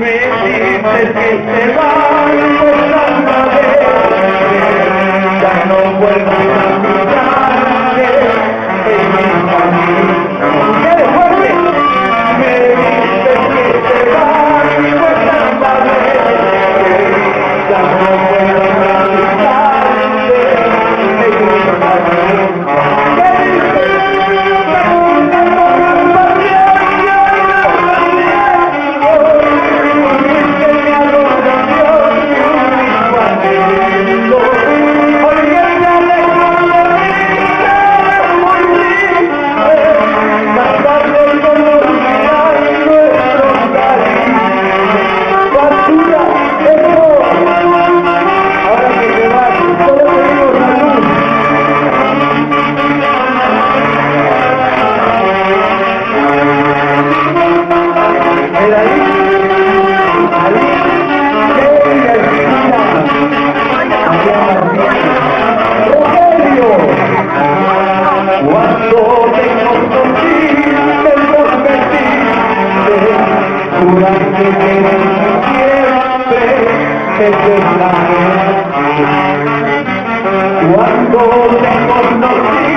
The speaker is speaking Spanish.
Me dices que te vas por tanta vez, ya no vuelvo a mirarte en mi camino. ¡Qué fuerte! Me dices que te vas por tanta vez, ya no vuelvo a mirarte en mi camino. Cuando te conocí